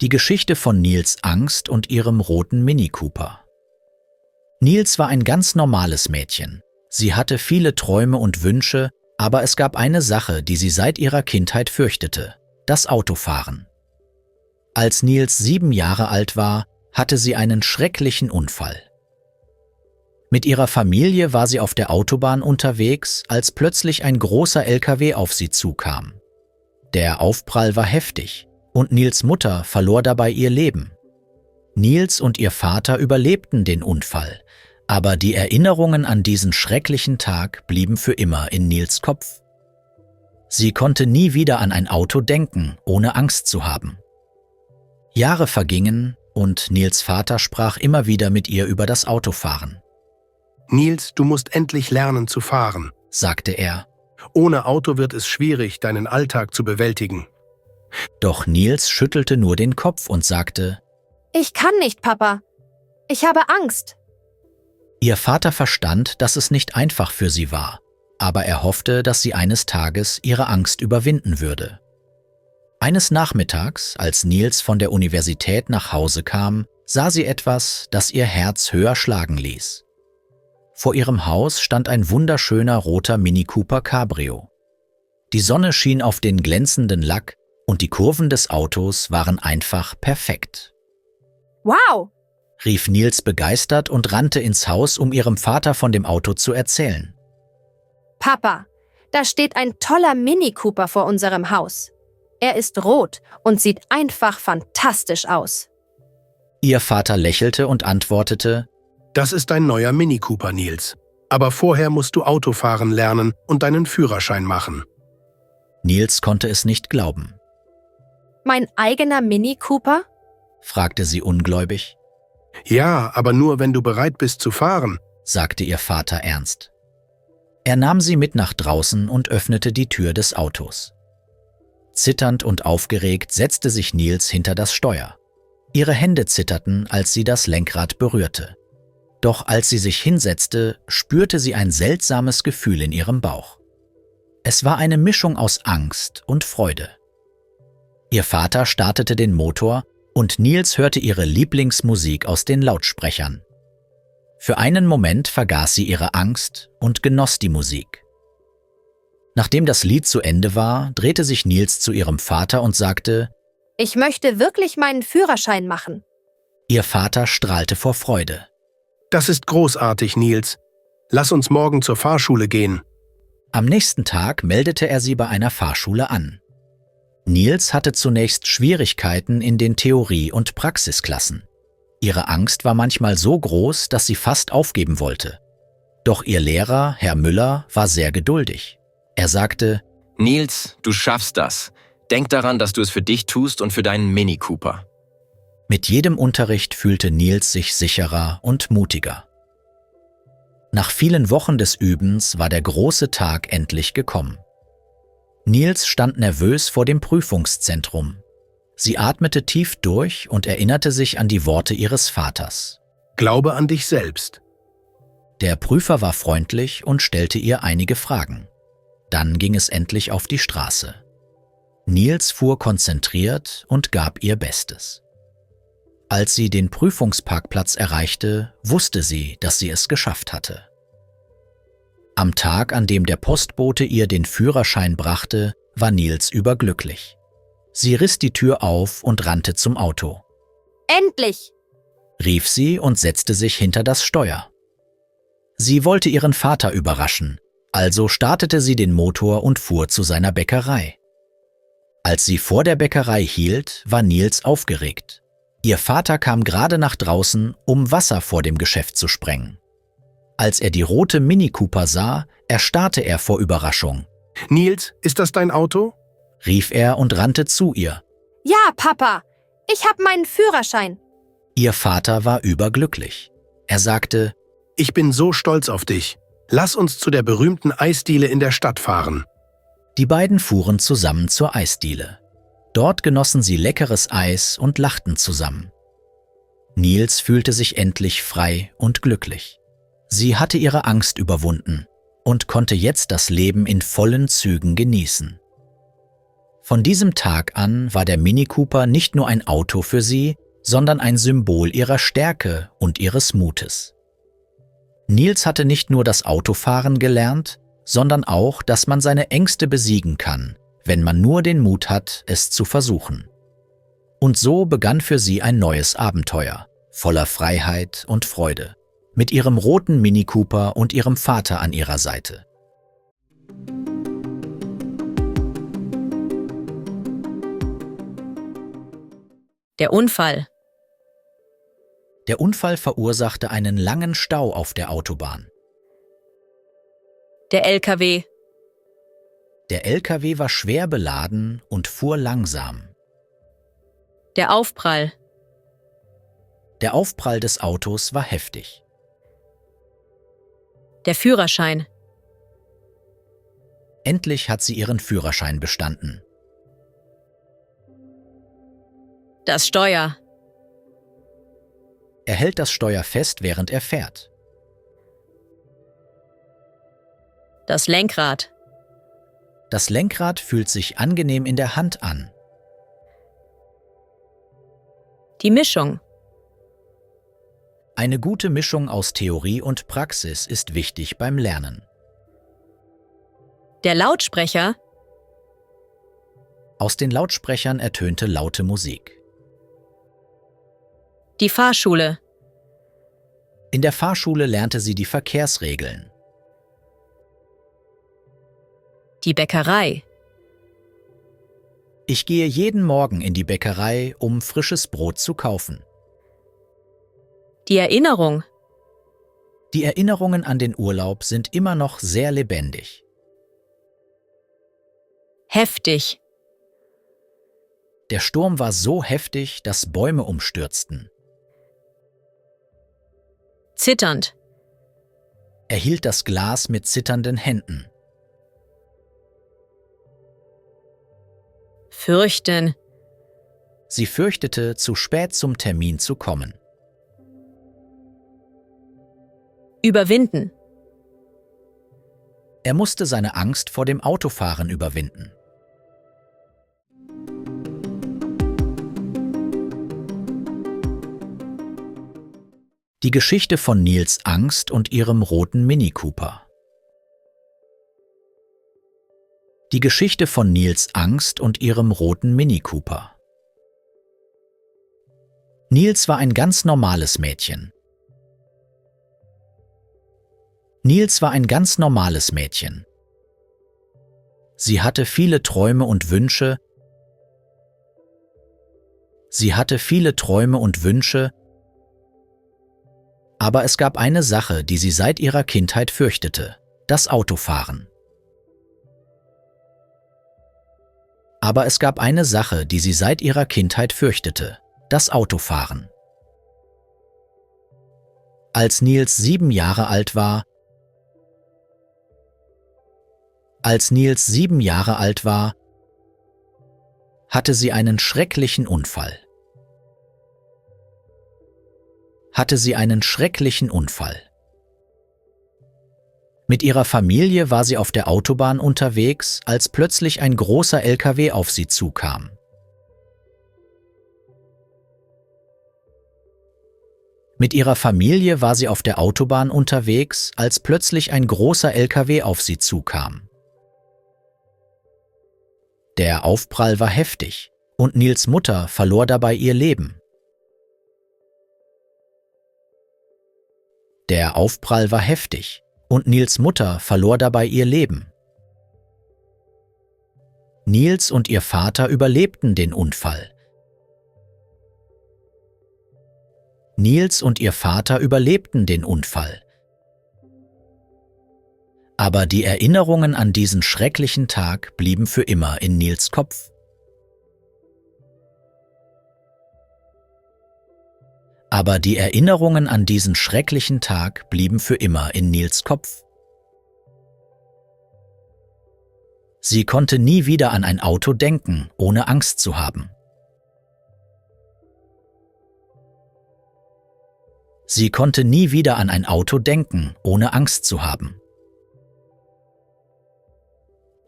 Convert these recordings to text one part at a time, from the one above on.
Die Geschichte von Nils Angst und ihrem roten Mini Cooper. Nils war ein ganz normales Mädchen. Sie hatte viele Träume und Wünsche, aber es gab eine Sache, die sie seit ihrer Kindheit fürchtete: das Autofahren. Als Nils 7 Jahre alt war, hatte sie einen schrecklichen Unfall. Mit ihrer Familie war sie auf der Autobahn unterwegs, als plötzlich ein großer LKW auf sie zukam. Der Aufprall war heftig und Nils' Mutter verlor dabei ihr Leben. Nils und ihr Vater überlebten den Unfall, aber die Erinnerungen an diesen schrecklichen Tag blieben für immer in Nils' Kopf. Sie konnte nie wieder an ein Auto denken, ohne Angst zu haben. Jahre vergingen und Nils' Vater sprach immer wieder mit ihr über das Autofahren. »Nils, du musst endlich lernen zu fahren«, sagte er. »Ohne Auto wird es schwierig, deinen Alltag zu bewältigen.« Doch Nils schüttelte nur den Kopf und sagte: »Ich kann nicht, Papa. Ich habe Angst.« Ihr Vater verstand, dass es nicht einfach für sie war, aber er hoffte, dass sie eines Tages ihre Angst überwinden würde. Eines Nachmittags, als Nils von der Universität nach Hause kam, sah sie etwas, das ihr Herz höher schlagen ließ. Vor ihrem Haus stand ein wunderschöner roter Mini Cooper Cabrio. Die Sonne schien auf den glänzenden Lack und die Kurven des Autos waren einfach perfekt. »Wow«, rief Nils begeistert und rannte ins Haus, um ihrem Vater von dem Auto zu erzählen. »Papa, da steht ein toller Mini Cooper vor unserem Haus. Er ist rot und sieht einfach fantastisch aus.« Ihr Vater lächelte und antwortete: »Das ist ein neuer Mini Cooper, Nils. Aber vorher musst du Autofahren lernen und deinen Führerschein machen.« Nils konnte es nicht glauben. »Mein eigener Mini Cooper?« fragte sie ungläubig. »Ja, aber nur, wenn du bereit bist zu fahren«, sagte ihr Vater ernst. Er nahm sie mit nach draußen und öffnete die Tür des Autos. Zitternd und aufgeregt setzte sich Nils hinter das Steuer. Ihre Hände zitterten, als sie das Lenkrad berührte. Doch als sie sich hinsetzte, spürte sie ein seltsames Gefühl in ihrem Bauch. Es war eine Mischung aus Angst und Freude. Ihr Vater startete den Motor und Nils hörte ihre Lieblingsmusik aus den Lautsprechern. Für einen Moment vergaß sie ihre Angst und genoss die Musik. Nachdem das Lied zu Ende war, drehte sich Nils zu ihrem Vater und sagte: »Ich möchte wirklich meinen Führerschein machen.« Ihr Vater strahlte vor Freude. »Das ist großartig, Nils. Lass uns morgen zur Fahrschule gehen.« Am nächsten Tag meldete er sie bei einer Fahrschule an. Nils hatte zunächst Schwierigkeiten in den Theorie- und Praxisklassen. Ihre Angst war manchmal so groß, dass sie fast aufgeben wollte. Doch ihr Lehrer, Herr Müller, war sehr geduldig. Er sagte: »Nils, du schaffst das. Denk daran, dass du es für dich tust und für deinen Mini Cooper.« Mit jedem Unterricht fühlte Nils sich sicherer und mutiger. Nach vielen Wochen des Übens war der große Tag endlich gekommen. Nils stand nervös vor dem Prüfungszentrum. Sie atmete tief durch und erinnerte sich an die Worte ihres Vaters. »Glaube an dich selbst.« Der Prüfer war freundlich und stellte ihr einige Fragen. Dann ging es endlich auf die Straße. Nils fuhr konzentriert und gab ihr Bestes. Als sie den Prüfungsparkplatz erreichte, wusste sie, dass sie es geschafft hatte. Am Tag, an dem der Postbote ihr den Führerschein brachte, war Nils überglücklich. Sie riss die Tür auf und rannte zum Auto. »Endlich«, rief sie und setzte sich hinter das Steuer. Sie wollte ihren Vater überraschen, also startete sie den Motor und fuhr zu seiner Bäckerei. Als sie vor der Bäckerei hielt, war Nils aufgeregt. Ihr Vater kam gerade nach draußen, um Wasser vor dem Geschäft zu sprengen. Als er die rote Mini Cooper sah, erstarrte er vor Überraschung. »Nils, ist das dein Auto?« rief er und rannte zu ihr. »Ja, Papa, ich habe meinen Führerschein.« Ihr Vater war überglücklich. Er sagte: »Ich bin so stolz auf dich. Lass uns zu der berühmten Eisdiele in der Stadt fahren.« Die beiden fuhren zusammen zur Eisdiele. Dort genossen sie leckeres Eis und lachten zusammen. Nils fühlte sich endlich frei und glücklich. Sie hatte ihre Angst überwunden und konnte jetzt das Leben in vollen Zügen genießen. Von diesem Tag an war der Mini Cooper nicht nur ein Auto für sie, sondern ein Symbol ihrer Stärke und ihres Mutes. Niels hatte nicht nur das Autofahren gelernt, sondern auch, dass man seine Ängste besiegen kann, wenn man nur den Mut hat, es zu versuchen. Und so begann für sie ein neues Abenteuer, voller Freiheit und Freude, mit ihrem roten Mini Cooper und ihrem Vater an ihrer Seite. Der Unfall. Der Unfall verursachte einen langen Stau auf der Autobahn. Der LKW. Der LKW war schwer beladen und fuhr langsam. Der Aufprall. Der Aufprall des Autos war heftig. Der Führerschein. Endlich hat sie ihren Führerschein bestanden. Das Steuer. Er hält das Steuer fest, während er fährt. Das Lenkrad. Das Lenkrad fühlt sich angenehm in der Hand an. Die Mischung. Eine gute Mischung aus Theorie und Praxis ist wichtig beim Lernen. Der Lautsprecher. Aus den Lautsprechern ertönte laute Musik. Die Fahrschule. In der Fahrschule lernte sie die Verkehrsregeln. Die Bäckerei. Ich gehe jeden Morgen in die Bäckerei, um frisches Brot zu kaufen. Die Erinnerung. Die Erinnerungen an den Urlaub sind immer noch sehr lebendig. Heftig. Der Sturm war so heftig, dass Bäume umstürzten. Zitternd. Er hielt das Glas mit zitternden Händen. Fürchten. Sie fürchtete, zu spät zum Termin zu kommen. Überwinden. Er musste seine Angst vor dem Autofahren überwinden. Die Geschichte von Niels Angst und ihrem roten Mini Cooper. Die Geschichte von Niels Angst und ihrem roten Mini Cooper. Niels war ein ganz normales Mädchen. Niels war ein ganz normales Mädchen. Sie hatte viele Träume und Wünsche. Aber es gab eine Sache, die sie seit ihrer Kindheit fürchtete: das Autofahren. Als Niels 7 Jahre alt war, hatte sie einen schrecklichen Unfall. Mit ihrer Familie war sie auf der Autobahn unterwegs, als plötzlich ein großer LKW auf sie zukam. Der Aufprall war heftig und Niels Mutter verlor dabei ihr Leben. Niels und ihr Vater überlebten den Unfall. Aber die Erinnerungen an diesen schrecklichen Tag blieben für immer in Niels Kopf. Sie konnte nie wieder an ein Auto denken, ohne Angst zu haben.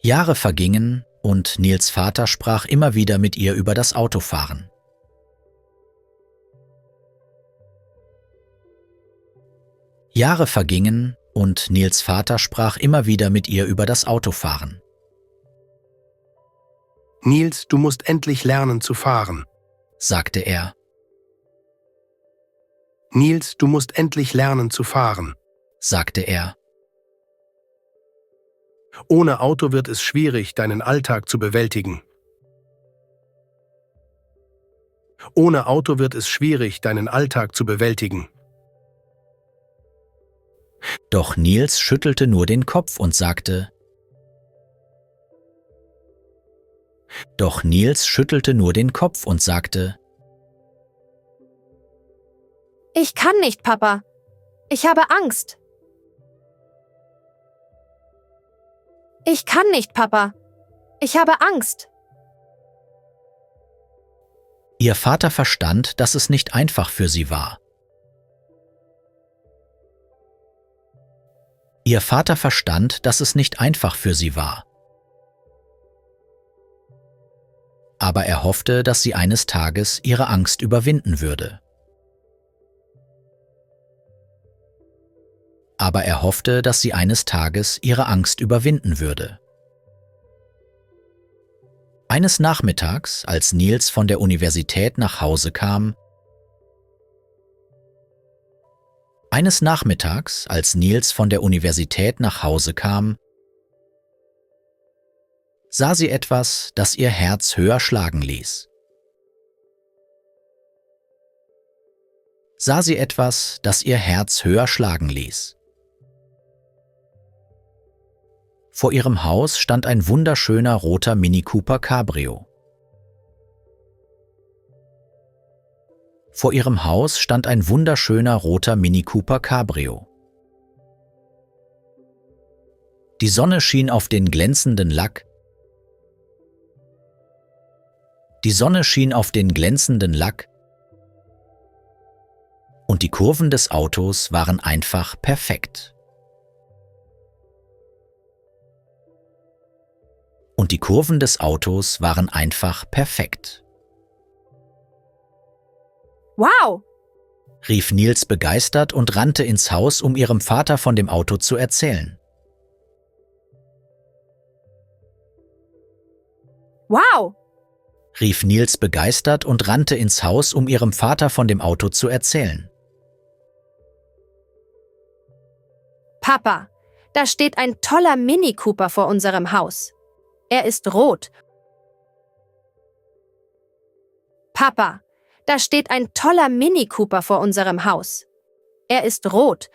Jahre vergingen und Nils Vater sprach immer wieder mit ihr über das Autofahren. Jahre vergingen und Nils Vater sprach immer wieder mit ihr über das Autofahren. Nils, du musst endlich lernen zu fahren, Sagte er. Nils, du musst endlich lernen zu fahren. Sagte er. Ohne Auto wird es schwierig, deinen Alltag zu bewältigen. Ohne Auto wird es schwierig, deinen Alltag zu bewältigen. Doch Nils schüttelte nur den Kopf und sagte, Ich kann nicht, Papa. Ich habe Angst. Ich kann nicht, Papa. Ich habe Angst. Ihr Vater verstand, dass es nicht einfach für sie war. Ihr Vater verstand, dass es nicht einfach für sie war. Aber er hoffte, dass sie eines Tages ihre Angst überwinden würde. Eines Nachmittags, als Nils von der Universität nach Hause kam, sah sie etwas, das ihr Herz höher schlagen ließ. Vor ihrem Haus stand ein wunderschöner roter Mini Cooper Cabrio. Die Sonne schien auf den glänzenden Lack, und die Kurven des Autos waren einfach perfekt. Wow! Rief Nils begeistert und rannte ins Haus, um ihrem Vater von dem Auto zu erzählen. Wow! Rief Nils begeistert und rannte ins Haus, um ihrem Vater von dem Auto zu erzählen. Papa, da steht ein toller Mini Cooper vor unserem Haus. Er ist rot. Papa, da steht ein toller Mini Cooper vor unserem Haus. Er ist rot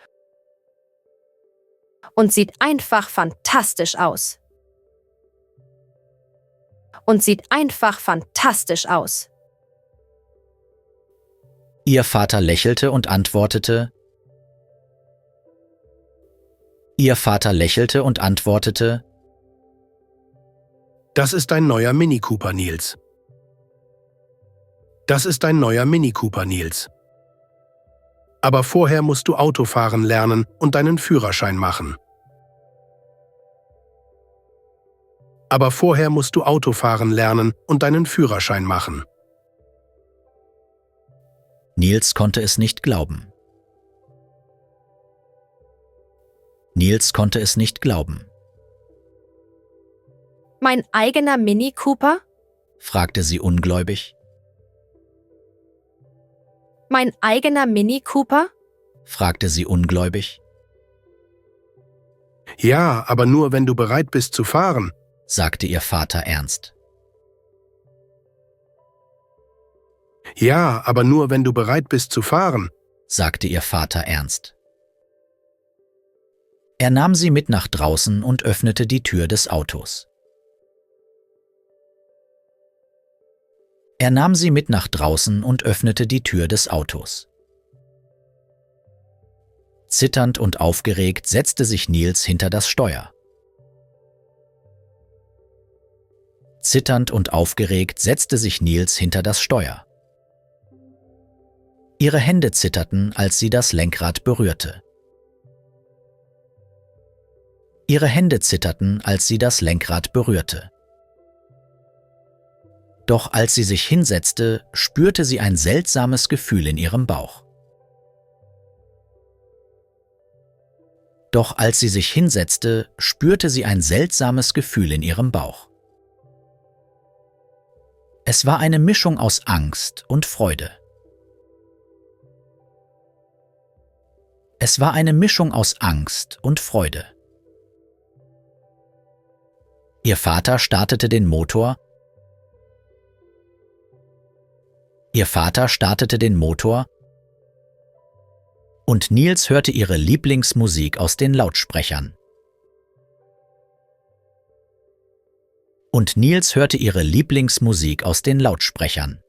und sieht einfach fantastisch aus. Ihr Vater lächelte und antwortete, Das ist dein neuer Mini Cooper, Nils. Das ist dein neuer Mini Cooper, Nils. Aber vorher musst du Autofahren lernen und deinen Führerschein machen. Nils konnte es nicht glauben. Mein eigener Mini Cooper? Fragte sie ungläubig. Mein eigener Mini Cooper? Ja, aber nur wenn du bereit bist zu fahren, Sagte ihr Vater ernst. Ja, aber nur wenn du bereit bist zu fahren. Sagte ihr Vater ernst. Er nahm sie mit nach draußen und öffnete die Tür des Autos. Zitternd und aufgeregt setzte sich Nils hinter das Steuer. Ihre Hände zitterten, als sie das Lenkrad berührte. Doch als sie sich hinsetzte, spürte sie ein seltsames Gefühl in ihrem Bauch. Doch als sie sich hinsetzte, spürte sie ein seltsames Gefühl in ihrem Bauch. Es war eine Mischung aus Angst und Freude. Es war eine Mischung aus Angst und Freude. Ihr Vater startete den Motor. Ihr Vater startete den Motor und Niels hörte ihre Lieblingsmusik aus den Lautsprechern. Und Niels hörte ihre Lieblingsmusik aus den Lautsprechern.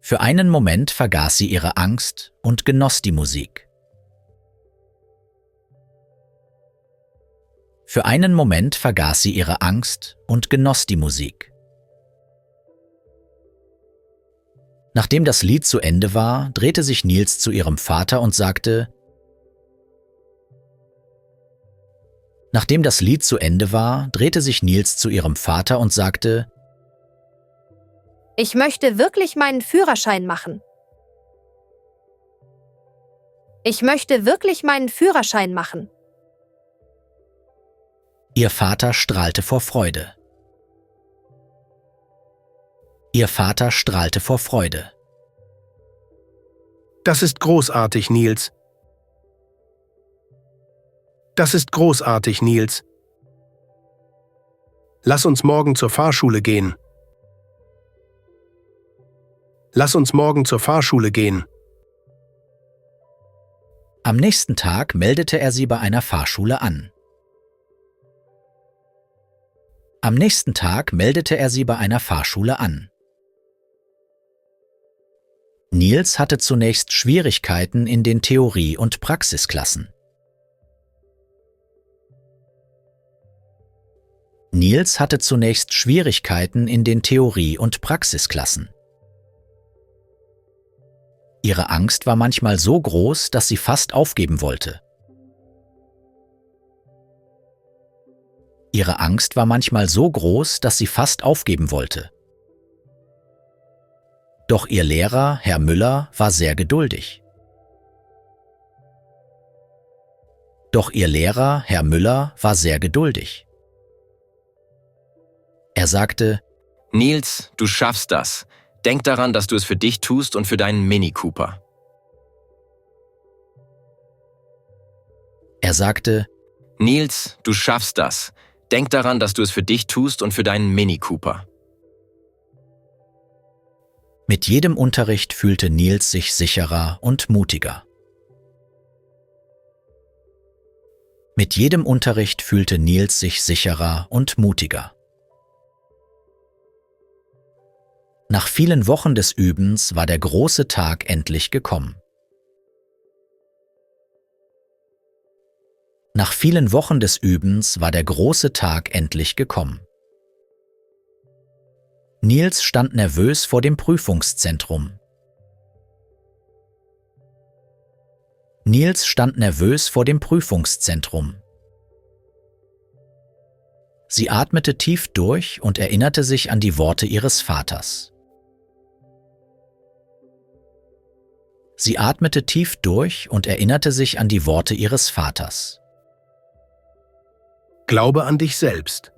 Für einen Moment vergaß sie ihre Angst und genoss die Musik. Für einen Moment vergaß sie ihre Angst und genoss die Musik. Nachdem das Lied zu Ende war, drehte sich Niels zu ihrem Vater und sagte: Nachdem das Lied zu Ende war, drehte sich Niels zu ihrem Vater und sagte: Ich möchte wirklich meinen Führerschein machen. Ich möchte wirklich meinen Führerschein machen. Ihr Vater strahlte vor Freude. Ihr Vater strahlte vor Freude. Das ist großartig, Niels. Das ist großartig, Niels. Lass uns morgen zur Fahrschule gehen. Lass uns morgen zur Fahrschule gehen. Am nächsten Tag meldete er sie bei einer Fahrschule an. Am nächsten Tag meldete er sie bei einer Fahrschule an. Niels hatte zunächst Schwierigkeiten in den Theorie- und Praxisklassen. Niels hatte zunächst Schwierigkeiten in den Theorie- und Praxisklassen. Ihre Angst war manchmal so groß, dass sie fast aufgeben wollte. Ihre Angst war manchmal so groß, dass sie fast aufgeben wollte. Doch ihr Lehrer, Herr Müller, war sehr geduldig. Doch ihr Lehrer, Herr Müller, war sehr geduldig. Er sagte: Niels, du schaffst das. Denk daran, dass du es für dich tust und für deinen Mini Cooper. Er sagte: Niels, du schaffst das. Denk daran, dass du es für dich tust und für deinen Mini Cooper. Mit jedem Unterricht fühlte Niels sich sicherer und mutiger. Mit jedem Unterricht fühlte Niels sich sicherer und mutiger. Nach vielen Wochen des Übens war der große Tag endlich gekommen. Nach vielen Wochen des Übens war der große Tag endlich gekommen. Niels stand nervös vor dem Prüfungszentrum. Niels stand nervös vor dem Prüfungszentrum. Sie atmete tief durch und erinnerte sich an die Worte ihres Vaters. Sie atmete tief durch und erinnerte sich an die Worte ihres Vaters. Glaube an dich selbst.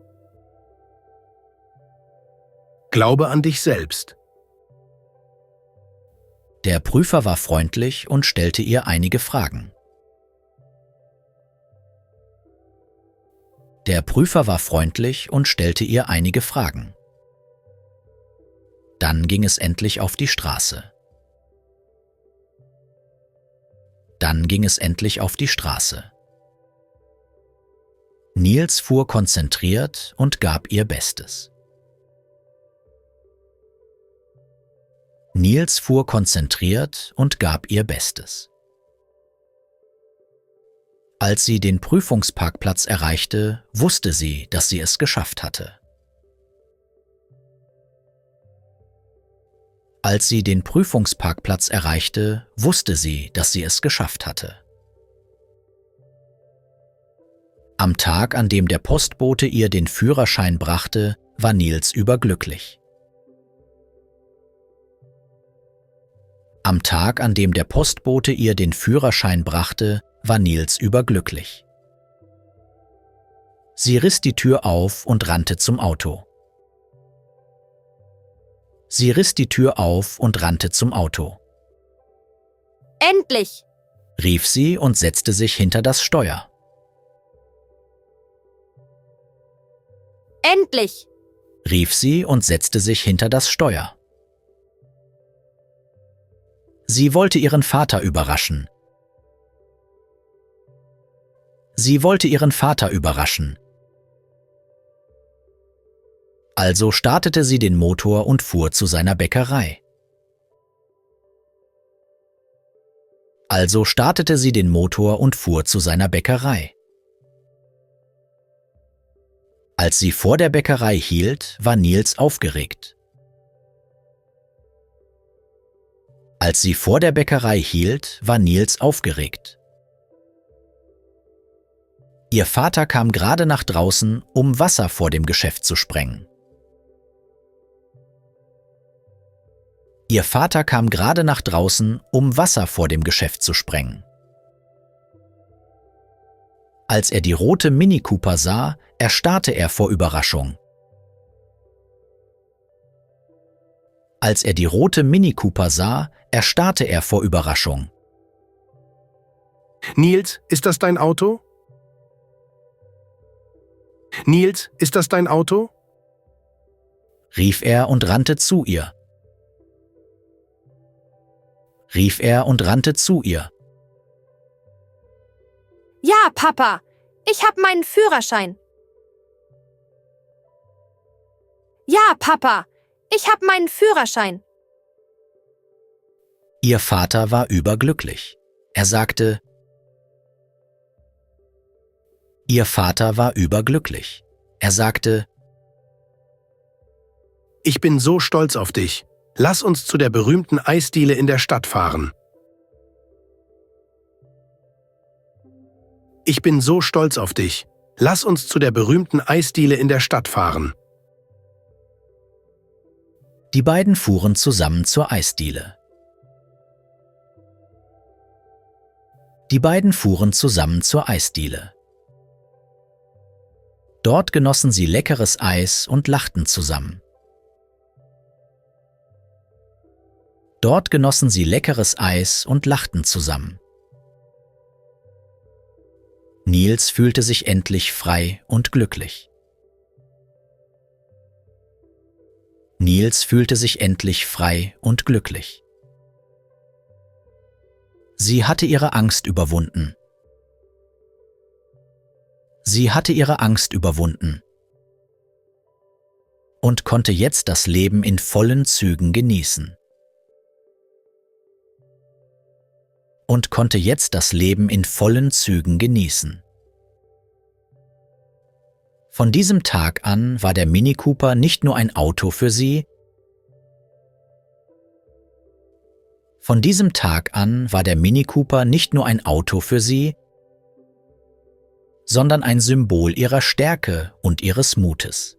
Glaube an dich selbst. Der Prüfer war freundlich und stellte ihr einige Fragen. Der Prüfer war freundlich und stellte ihr einige Fragen. Dann ging es endlich auf die Straße. Dann ging es endlich auf die Straße. Niels fuhr konzentriert und gab ihr Bestes. Niels fuhr konzentriert und gab ihr Bestes. Als sie den Prüfungsparkplatz erreichte, wusste sie, dass sie es geschafft hatte. Als sie den Prüfungsparkplatz erreichte, wusste sie, dass sie es geschafft hatte. Am Tag, an dem der Postbote ihr den Führerschein brachte, war Niels überglücklich. Am Tag, an dem der Postbote ihr den Führerschein brachte, war Niels überglücklich. Sie riss die Tür auf und rannte zum Auto. Sie riss die Tür auf und rannte zum Auto. Endlich! Rief sie und setzte sich hinter das Steuer. Endlich! Rief sie und setzte sich hinter das Steuer. Sie wollte ihren Vater überraschen. Sie wollte ihren Vater überraschen. Also startete sie den Motor und fuhr zu seiner Bäckerei. Also startete sie den Motor und fuhr zu seiner Bäckerei. Als sie vor der Bäckerei hielt, war Niels aufgeregt. Als sie vor der Bäckerei hielt, war Niels aufgeregt. Ihr Vater kam gerade nach draußen, um Wasser vor dem Geschäft zu sprengen. Ihr Vater kam gerade nach draußen, um Wasser vor dem Geschäft zu sprengen. Als er die rote Mini Cooper sah, erstarrte er vor Überraschung. Als er die rote Mini Cooper sah, erstarrte er vor Überraschung. Niels, ist das dein Auto? Niels, ist das dein Auto? Rief er und rannte zu ihr. Rief er und rannte zu ihr. Ja, Papa, ich hab meinen Führerschein. Ja, Papa, ich hab meinen Führerschein. Ihr Vater war überglücklich. Er sagte, Ihr Vater war überglücklich. Er sagte, Ich bin so stolz auf dich. Lass uns zu der berühmten Eisdiele in der Stadt fahren. Ich bin so stolz auf dich. Lass uns zu der berühmten Eisdiele in der Stadt fahren. Die beiden fuhren zusammen zur Eisdiele. Die beiden fuhren zusammen zur Eisdiele. Dort genossen sie leckeres Eis und lachten zusammen. Dort genossen sie leckeres Eis und lachten zusammen. Niels fühlte sich endlich frei und glücklich. Niels fühlte sich endlich frei und glücklich. Sie hatte ihre Angst überwunden. Sie hatte ihre Angst überwunden und konnte jetzt das Leben in vollen Zügen genießen. Und konnte jetzt das Leben in vollen Zügen genießen. Von diesem Tag an war der Mini Cooper nicht nur ein Auto für sie. Von diesem Tag an war der Mini Cooper nicht nur ein Auto für sie, sondern ein Symbol ihrer Stärke und ihres Mutes.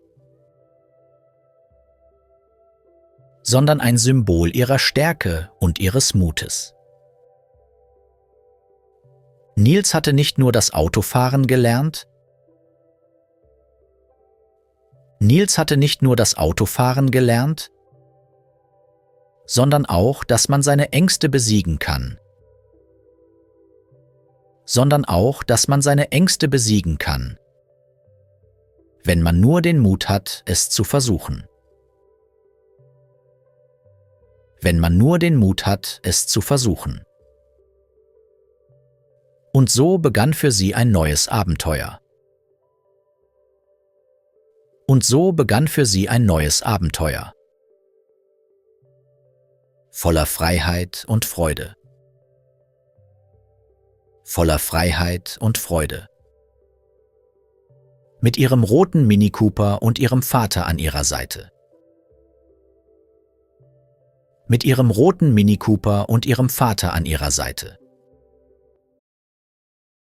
Sondern ein Symbol ihrer Stärke und ihres Mutes. Niels hatte nicht nur das Autofahren gelernt, Niels hatte nicht nur das Autofahren gelernt, sondern auch, dass man seine Ängste besiegen kann. Sondern auch, dass man seine Ängste besiegen kann, wenn man nur den Mut hat, es zu versuchen. Wenn man nur den Mut hat, es zu versuchen. Und so begann für sie ein neues Abenteuer. Und so begann für sie ein neues Abenteuer. Voller Freiheit und Freude. Voller Freiheit und Freude. Mit ihrem roten Mini Cooper und ihrem Vater an ihrer Seite. Mit ihrem roten Mini Cooper und ihrem Vater an ihrer Seite.